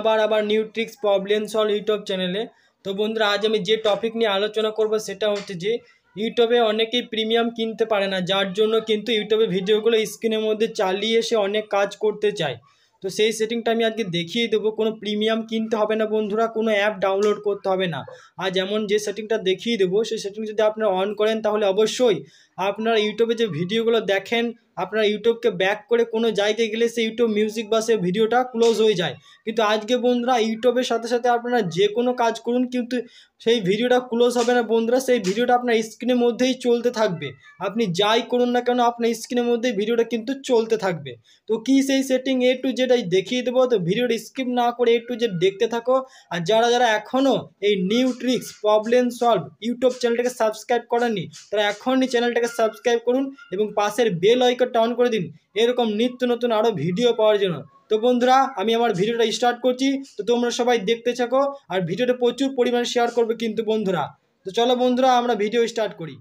আবার new tricks problem solve YouTube চ্যানেলে। তো বন্ধুরা, আজ আমি যে টপিক নিয়ে আলোচনা করব সেটা হচ্ছে যে ইউটিউবে অনেকেই প্রিমিয়াম কিনতে পারে না, যার জন্য কিন্তু ইউটিউবে ভিডিওগুলো স্ক্রিনের মধ্যে চালিয়ে সে অনেক কাজ করতে চায়। তো সেই সেটিংটা আমি আজকে দেখিয়ে দেবো। কোনো প্রিমিয়াম কিনতে হবে না বন্ধুরা, কোনো অ্যাপ ডাউনলোড করতে হবে না। আজ এমন যে সেটিংটা দেখিয়ে দেবো, সেই সেটিং যদি আপনারা অন করেন তাহলে অবশ্যই আপনারা ইউটিউবে যে ভিডিওগুলো দেখেন, আপনারা ইউটিউবকে ব্যাক করে কোনো জায়গায় গেলে সেই ইউটিউব মিউজিক বা সেই ভিডিওটা ক্লোজ হয়ে যায়। কিন্তু আজকে বন্ধুরা ইউটিউবের সাথে সাথে আপনারা যে কোনো কাজ করুন, কিন্তু সেই ভিডিওটা ক্লোজ হবে না বন্ধুরা, সেই ভিডিওটা আপনার স্ক্রিনের মধ্যেই চলতে থাকবে। আপনি যাই করুন না কেন আপনার স্ক্রিনের মধ্যেই ভিডিওটা কিন্তু চলতে থাকবে। তো কি সেই সেটিং এ টু জেড দেখিয়ে দেবো, তো ভিডিওটা স্কিপ না করে এ টু জেড দেখতে থাকো। আর যারা যারা এখনও এই new tricks problem solve YouTube চ্যানেলটাকে সাবস্ক্রাইব করেননি, তারা এখনই চ্যানেলটাকে সাবস্ক্রাইব করুন এবং পাশের বেল আইকনটা অন করে দিন এরকম নিত্য নতুন আরও ভিডিও পাওয়ার জন্য। তো বন্ধুরা, আমি আমার ভিডিওটা স্টার্ট করছি, তো তোমরা সবাই দেখতে থাকো আর ভিডিওটা প্রচুর পরিমাণে শেয়ার করবে কিন্তু বন্ধুরা। তো চলো বন্ধুরা, আমরা ভিডিও স্টার্ট করি।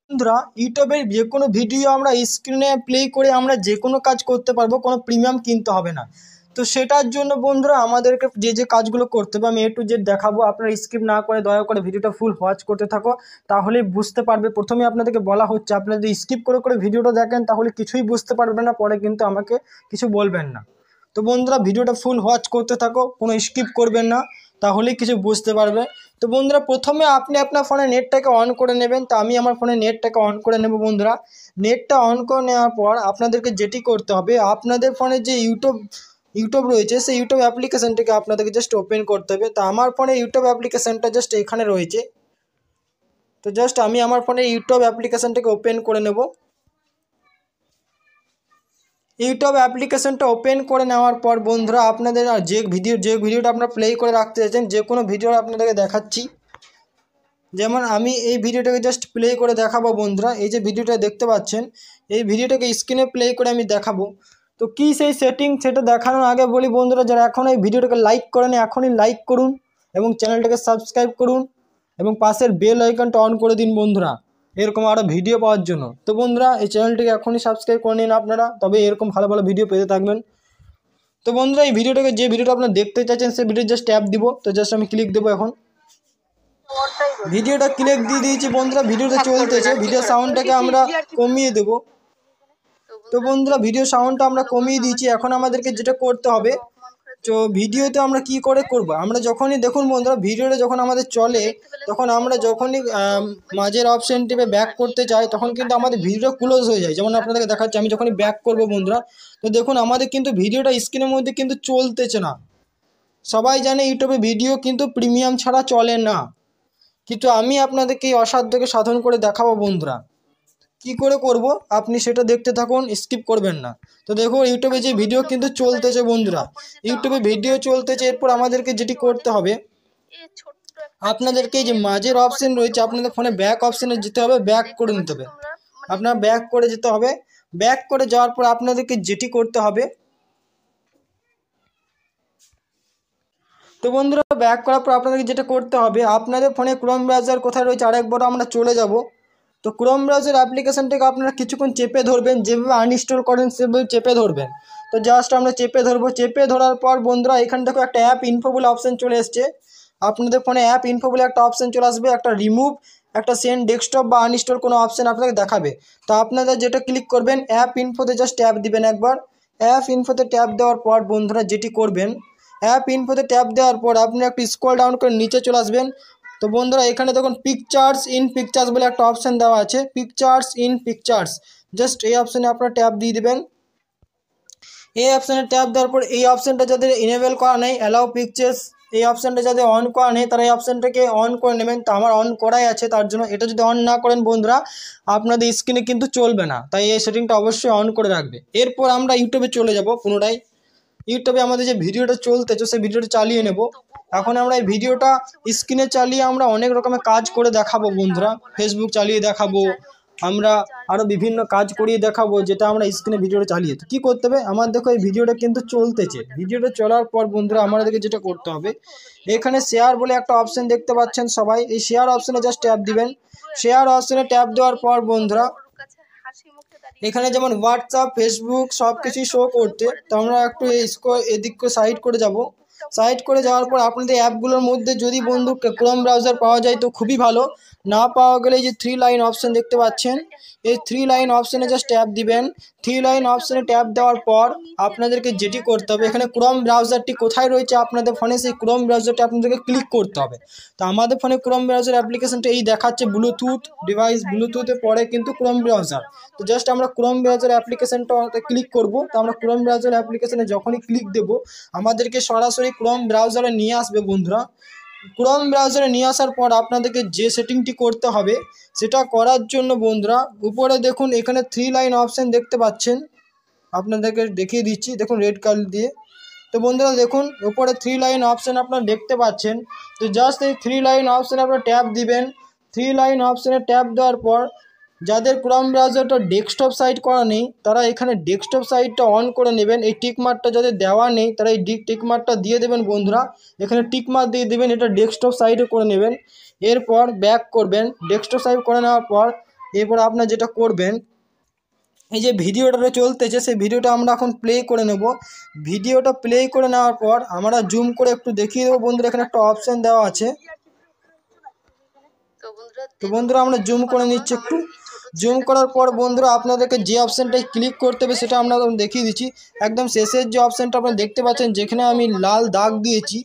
বন্ধুরা, ইউটিউবের যে কোনো ভিডিও আমরা স্ক্রিনে প্লে করে আমরা যে কোনো কাজ করতে পারবো, কোনো প্রিমিয়াম কিনতে হবে না। তো সেটার জন্য বন্ধুরা আমাদেরকে যে যে কাজগুলো করতে হবে আমি এ টু জেড দেখাবো। আপনারা স্কিপ না করে দয়া করে ভিডিওটা ফুল ওয়াচ করতে থাকো, তাহলেই বুঝতে পারবে। প্রথমে আপনাদেরকে বলা হচ্ছে, আপনারা যদি স্কিপ করে করে ভিডিওটা দেখেন তাহলে কিছুই বুঝতে পারবেন না, পরে কিন্তু আমাকে কিছু বলবেন না। তো বন্ধুরা, ভিডিওটা ফুল ওয়াচ করতে থাকো, কোনো স্কিপ করবেন না, তাহলেই কিছু বুঝতে পারবে। তো বন্ধুরা, প্রথমে আপনি আপনার ফোনে নেটটাকে অন করে নেবেন। তো আমি আমার ফোনে নেটটাকে অন করে নেব বন্ধুরা। নেটটা অন করে নেওয়ার পর আপনাদেরকে যেটি করতে হবে, আপনাদের ফোনে যে ইউটিউব রয়েছে সেই ইউটিউব অ্যাপ্লিকেশানটাকে আপনাদেরকে জাস্ট ওপেন করতে হবে। তো আমার ফোনে ইউটিউব অ্যাপ্লিকেশানটা জাস্ট এখানে রয়েছে। তো জাস্ট আমি আমার ফোনে ইউটিউব অ্যাপ্লিকেশানটাকে ওপেন করে নেব। ইউটিউব অ্যাপ্লিকেশনটা ওপেন করে নেওয়ার পর বন্ধুরা, আপনাদের যে ভিডিওটা আপনারা প্লে করে রাখতে চাইছেন, যে কোনো ভিডিও আপনাদেরকে দেখাচ্ছি। যেমন আমি এই ভিডিওটাকে জাস্ট প্লে করে দেখাবো বন্ধুরা। এই যে ভিডিওটা দেখতে পাচ্ছেন, এই ভিডিওটাকে স্ক্রিনে প্লে করে আমি দেখাবো। তো কী সেই সেটিং সেটা দেখানোর আগে বলি বন্ধুরা, যারা এখন এই ভিডিওটাকে লাইক করেন এখনই লাইক করুন এবং চ্যানেলটাকে সাবস্ক্রাইব করুন এবং পাশের বেল আইকনটা অন করে দিন বন্ধুরা, এরকম আরও ভিডিও পাওয়ার জন্য। তো বন্ধুরা, এই চ্যানেলটিকে এখনই সাবস্ক্রাইব করে নিন আপনারা, তবে এরকম ভালো ভালো ভিডিও পেতে থাকবেন। তো বন্ধুরা, এই ভিডিওটাকে যে ভিডিওটা আপনারা দেখতে চাইছেন সেই ভিডিও জাস্ট ট্যাপ দিব। তো জাস্ট আমি ক্লিক দেবো। এখন ভিডিওটা ক্লিক দিয়ে দিয়েছি বন্ধুরা, ভিডিওটা চলতেছে। ভিডিও সাউন্ডটাকে আমরা কমিয়ে দেব। তো বন্ধুরা, ভিডিও সাউন্ডটা আমরা কমিয়ে দিয়েছি। এখন আমাদেরকে যেটা করতে হবে, তো ভিডিওতে আমরা কি করে করব, আমরা যখনই দেখুন বন্ধুরা ভিডিওটা যখন আমাদের চলে, তখন আমরা যখনই মাঝের অপশন টিপে ব্যাক করতে চাই তখন কিন্তু আমাদের ভিডিওটা ক্লোজ হয়ে যায়। যেমন আপনাদেরকে দেখাচ্ছি, আমি যখনই ব্যাক করব বন্ধুরা, তো দেখুন আমাদের কিন্তু ভিডিওটা স্ক্রিনের মধ্যে কিন্তু চলতেছে না। সবাই জানে ইউটিউবে ভিডিও কিন্তু প্রিমিয়াম ছাড়া চলে না, কিন্তু আমি আপনাদেরকে এই অসাধ্যকে সাধন করে দেখাবো বন্ধুরা। কি করে করব আপনি সেটা দেখতে থাকুন, স্কিপ করবেন না। তো দেখো ইউটিউবে যে ভিডিও কিন্তু চলতেছে বন্ধুরা, ইউটিউবে ভিডিও চলতেছে। এরপর আমাদেরকে যেটি করতে হবে, আপনাদেরকে যে মাঝের অপশন রয়েছে আপনাদের ফোনে ব্যাক অপশনে যেতে হবে, ব্যাক করে নিতে হবে। আপনার ব্যাক করে যেতে হবে। ব্যাক করে যাওয়ার পর আপনাদেরকে যেটি করতে হবে, তো বন্ধুরা ব্যাক করার পর আপনাদেরকে যেটা করতে হবে, আপনাদের ফোনে ক্রোম ব্রাউজার কোথায় রয়েছে আরেকবার আমরা চলে যাব। তো ক্রোম ব্রাউজার অ্যাপ্লিকেশনটাকে আপনারা কিছুক্ষণ চেপে ধরবেন, যেভাবে আনইনস্টল করেন সেভাবে চেপে ধরবেন। তো জাস্ট আমরা চেপে ধরবো। চেপে ধরার পর বন্ধুরা এখানে দেখো একটা অ্যাপ ইনফো বলে অপশান চলে এসছে। আপনাদের ফোনে অ্যাপ ইনফো বলে একটা অপশান চলে আসবে, একটা রিমুভ, একটা সেন্ড ডেস্কটপ বা আনইনস্টল কোনো অপশান আপনাকে দেখাবে। তো আপনারা যেটা ক্লিক করবেন, অ্যাপ ইনফোতে জাস্ট ট্যাপ দিবেন একবার। অ্যাপ ইনফোতে ট্যাপ দেওয়ার পর বন্ধুরা যেটি করবেন, অ্যাপ ইনফোতে ট্যাপ দেওয়ার পর আপনি একটু স্ক্রল ডাউন করে নিচে চলে আসবেন। তো বন্ধুরা এখানে দেখুন পিকচার্স ইন পিকচার্স বলে একটা অপশান দেওয়া আছে, পিকচার্স ইন পিকচার্স, জাস্ট এই অপশানে আপনারা ট্যাপ দিয়ে দেবেন। এই অপশানে ট্যাপ দেওয়ার পর এই অপশানটা যাদের ইনেবল করা নেই, অ্যালাউ পিকচার্স, এই অপশানটা যাদের অন করা নেই তারা এই অপশানটাকে অন করে নেবেন। তো আমার অন করাই আছে, তার জন্য এটা যদি অন না করেন বন্ধুরা আপনাদের স্ক্রিনে কিন্তু চলবে না, তাই এই সেটিংটা অবশ্যই অন করে রাখবে। এরপর আমরা ইউটিউবে চলে যাব পুনরায়। ইউটিউবে আমাদের যে ভিডিওটা চলতেছে সেই ভিডিওটা চালিয়ে নেব। এখন আমরা এই ভিডিওটা স্ক্রিনে চালিয়ে আমরা অনেক রকমের কাজ করে দেখাবো বন্ধুরা। ফেসবুক চালিয়ে দেখাবো, আমরা আরও বিভিন্ন কাজ করিয়ে দেখাবো, যেটা আমরা স্ক্রিনে ভিডিওটা চালিয়ে। তো কী করতে হবে, আমার দেখো এই ভিডিওটা কিন্তু চলতেছে। ভিডিওটা চলার পর বন্ধুরা আমাদেরকে যেটা করতে হবে, এখানে শেয়ার বলে একটা অপশান দেখতে পাচ্ছেন সবাই, এই শেয়ার অপশানে জাস্ট ট্যাপ দিবেন। শেয়ার অপশানে ট্যাপ দেওয়ার পর বন্ধুরা এখানে যেমন হোয়াটসঅ্যাপ ফেসবুক সব কিছুই শো করতে, তো আমরা একটু এদিক করে সাইড করে যাব। সাইড করে যাওয়ার পর আপনাদের অ্যাপগুলোর মধ্যে যদি বন্ধু ক্রোম ব্রাউজার পাওয়া যায় তো খুবই ভালো, না পাওয়া গেলে যে 3 লাইন অপশন দেখতে পাচ্ছেন, এই 3 লাইন অপশনে জাস্ট ট্যাপ দিবেন। 3 লাইন অপশনে ট্যাপ দেওয়ার পর আপনাদেরকে যেটি করতে হবে, এখানে ক্রোম ব্রাউজারটি কোথায় রয়েছে আপনাদের ফোনে, সেই ক্রোম ব্রাউজারটি আপনাদেরকে ক্লিক করতে হবে। তো আমাদের ফোনে ক্রোম ব্রাউজার অ্যাপ্লিকেশনটা এই দেখাচ্ছে ব্লুটুথ ডিভাইস, ব্লুটুথে পরে কিন্তু ক্রোম ব্রাউজার। তো জাস্ট আমরা ক্রোম ব্রাউজার অ্যাপ্লিকেশনটাতে ক্লিক করব। তো আমরা ক্রোম ব্রাউজার অ্যাপ্লিকেশনে যখনই ক্লিক দেব আমাদেরকে সরাসরি ক্রোম ব্রাউজারে নিয়ে আসবে বন্ধুরা। ক্রোম ব্রাউজারে নিয়ে আসার পর আপনাদেরকে যে সেটিংটি করতে হবে সেটা করার জন্য বন্ধুরা উপরে দেখুন এখানে 3 লাইন অপশন দেখতে পাচ্ছেন, আপনাদেরকে দেখিয়ে দিচ্ছি, দেখুন রেড কালার দিয়ে। তো বন্ধুরা দেখুন উপরে 3 লাইন অপশন আপনারা দেখতে পাচ্ছেন। তো জাস্ট এই 3 লাইন অপশনে আপনারা ট্যাপ দিবেন। 3 লাইন অপশনে ট্যাপ দেওয়ার পর যাদের ক্রোম ব্রাউজারটা ডেস্কটপ সাইট করা নেই তারা এখানে ডেস্কটপ সাইটটা অন করে নেবেন। এই টিক মার্কটা যাদের দেওয়া নেই তারা এই টিক মার্কটা দিয়ে দেবেন বন্ধুরা, এখানে টিক মার্ক দিয়ে দেবেন, এটা ডেস্কটপ সাইটে করে নেবেন। এরপর ব্যাক করবেন, ডেস্কটপ সাইট করে নেওয়ার পর এরপর আপনার যেটা করবেন, এই যে ভিডিওটা চলতেছে সেই ভিডিওটা আমরা এখন প্লে করে নেব। ভিডিওটা প্লে করে নেওয়ার পর আমরা জুম করে একটু দেখিয়ে দেবো বন্ধুরা, এখানে একটা অপশান দেওয়া আছে। তো বন্ধুরা আমরা জুম করে নিচ্ছি, একটু জুম করার পর বন্ধুরা আপনাদেরকে যে অপশানটায় ক্লিক করতে হবে সেটা আমরা দেখিয়ে দিচ্ছি। একদম শেষের যে অপশানটা আপনারা দেখতে পাচ্ছেন যেখানে আমি লাল দাগ দিয়েছি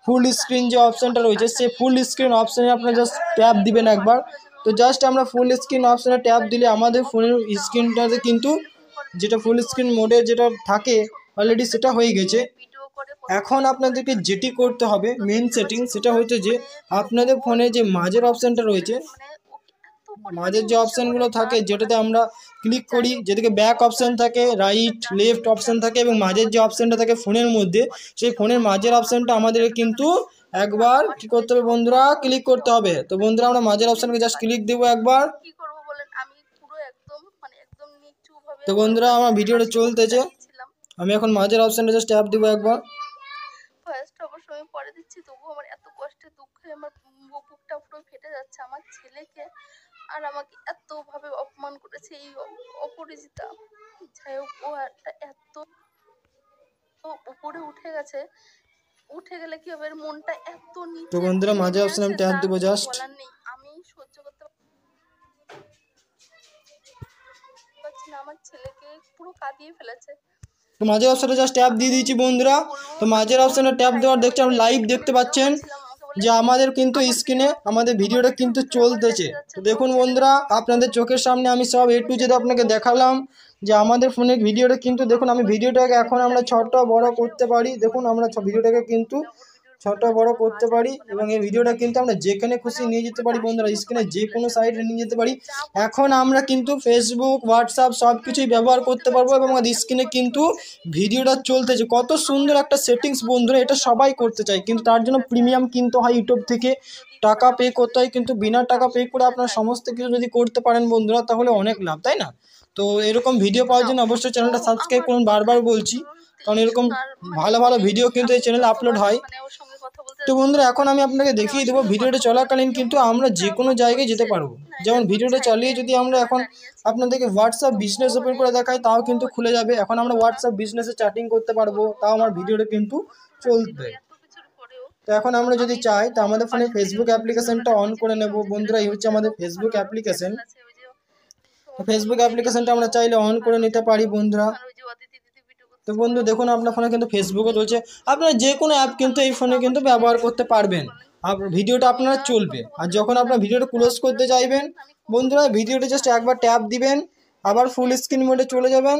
ফুল স্ক্রিন যে অপশানটা রয়েছে সেই ফুল স্ক্রিন অপশানে আপনারা জাস্ট ট্যাপ দিবেন একবার। তো জাস্ট আমরা ফুল স্ক্রিন অপশানে ট্যাপ দিলে আমাদের ফোনের স্ক্রিনটাতে কিন্তু যেটা ফুল স্ক্রিন মোডে যেটা থাকে অলরেডি সেটা হয়ে গেছে। এখন আপনাদেরকে যেটি করতে হবে মেন সেটিং সেটা হচ্ছে যে আপনাদের ফোনে যে মাঝের অপশানটা রয়েছে, মাঝের যে অপশানগুলো থাকে যেটাতে আমরা ক্লিক করি, যেটাকে ব্যাক অপশান থাকে, রাইট লেফট অপশান থাকে এবং মাঝের যে অপশানটা থাকে ফোনের মধ্যে, সেই ফোনের মাঝের অপশানটা আমাদের কিন্তু একবার কি করতে হবে বন্ধুরা, ক্লিক করতে হবে। তো বন্ধুরা আমরা মাঝের অপশানকে জাস্ট ক্লিক দেবো একবার। তো বন্ধুরা আমার ভিডিওটা চলতেছে, আমি এখন মাঝের অপশানটা জাস্ট ট্যাপ দেবো একবার। ফার্স্ট অবশ্য আমি পরে দিচ্ছি, তবুও আমার এত কষ্টে দুঃখে আমার বুকটা পুরো ফেটে যাচ্ছে। আমার ছেলেকে আর আমাকে এতভাবে অপমান করেছে এই অপরিচিতা। যাই হোক ও এত উপরে উঠে গেছে, উঠে গেলে কি হবে, মনটা এত নিচে। তো বন্ধুরা মাঝে অপশন আমি ট্যাপ দেবো জাস্ট, বলার নেই, আমি সহ্য করতে পারছি না। আমার ছেলেকে পুরো কাঁদিয়ে ফেলেছে। তো মাঝের অপশানে জাস্ট ট্যাপ দিয়ে দিয়েছি বন্ধুরা। তো মাঝের অপশানে ট্যাপ দেওয়ার দেখছি আপনি লাইভ দেখতে পাচ্ছেন যে আমাদের কিন্তু স্ক্রিনে আমাদের ভিডিওটা কিন্তু চলতেছে। তো দেখুন বন্ধুরা আপনাদের চোখের সামনে আমি সব A to Z আপনাকে দেখালাম যে আমাদের ফোনের ভিডিওটা কিন্তু দেখুন, আমি ভিডিওটাকে এখন আমরা ছোট বড় করতে পারি। দেখুন আমরা ভিডিওটাকে কিন্তু ছোট বড় করতে পারি এবং এই ভিডিওটা কিন্তু আমরা যেখানে খুশি নিয়ে যেতে পারি বন্ধুরা, স্ক্রিনে যে কোনো সাইডে নিয়ে যেতে পারি। এখন আমরা কিন্তু ফেসবুক হোয়াটসঅ্যাপ সব কিছুই ব্যবহার করতে পারবো এবং আমাদের স্ক্রিনে কিন্তু ভিডিওটা চলতেছে। কত সুন্দর একটা সেটিংস বন্ধুরা, এটা সবাই করতে চায় কিন্তু তার জন্য প্রিমিয়াম কিনতে হয় ইউটিউব থেকে, টাকা পে করতে হয়। কিন্তু বিনা টাকা পে করে আপনারা সমস্ত কিছু যদি করতে পারেন বন্ধুরা তাহলে অনেক লাভ, তাই না? তো এরকম ভিডিও পাওয়ার জন্য অবশ্যই চ্যানেলটা সাবস্ক্রাইব করুন, বারবার বলছি, কারণ এরকম ভালো ভালো ভিডিও কিন্তু এই চ্যানেলে আপলোড হয়। তো বন্ধুরা এখন আমি আপনাকে দেখিয়ে দেবো ভিডিওটা চলাকালীন কিন্তু আমরা যে কোনো জায়গায় যেতে পারবো। যেমন ভিডিওটা চালিয়ে যদি আমরা এখন আপনাদেরকে হোয়াটসঅ্যাপ বিজনেস ওপেন করে দেখাই তাও কিন্তু খুলে যাবে। এখন আমরা হোয়াটসঅ্যাপ বিজনেসে চ্যাটিং করতে পারবো, তাও আমার ভিডিওটা কিন্তু চলবে। তো এখন আমরা যদি চাই তো আমাদের ফোনে ফেসবুক অ্যাপ্লিকেশনটা অন করে নেব বন্ধুরা। এই হচ্ছে আমাদের ফেসবুক অ্যাপ্লিকেশন। তো ফেসবুক অ্যাপ্লিকেশনটা আমরা চাইলে অন করে নিতে পারি বন্ধুরা। তো বন্ধু দেখুন আপনার ফোনে কিন্তু ফেসবুকও রয়েছে, আপনারা যে কোনো অ্যাপ কিন্তু এই ফোনে কিন্তু ব্যবহার করতে পারবেন। ভিডিওটা আপনারা চলবে। আর যখন আপনার ভিডিওটা ক্লোজ করতে চাইবেন বন্ধুরা ভিডিওটা জাস্ট একবার ট্যাপ দিবেন, আবার ফুল স্ক্রিন মোডে চলে যাবেন।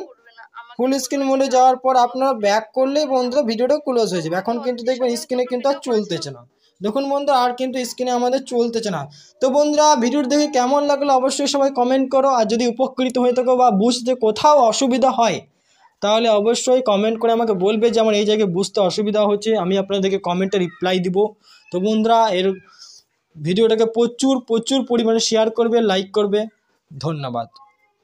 ফুল স্ক্রিন মোডে যাওয়ার পর আপনারা ব্যাক করলেই বন্ধুরা ভিডিওটা ক্লোজ হয়ে যাবে। এখন কিন্তু দেখবেন স্ক্রিনে কিন্তু আর চলতেছে না। দেখুন বন্ধু আর কিন্তু স্ক্রিনে আমাদের চলতেছে না। তো বন্ধুরা ভিডিওটা দেখে কেমন লাগলো অবশ্যই সবাই কমেন্ট করো। আর যদি উপকৃত হয়ে থাকো বা বুঝতে কোথাও অসুবিধা হয় তাহলে অবশ্যই কমেন্ট করে আমাকে বলবে যে আমার এই জায়গায় বুঝতে অসুবিধা হচ্ছে, আমি আপনাদেরকে কমেন্টে রিপ্লাই দিব। তো বন্ধুরা এর ভিডিওটাকে প্রচুর পরিমাণে শেয়ার করবে, লাইক করবে। ধন্যবাদ।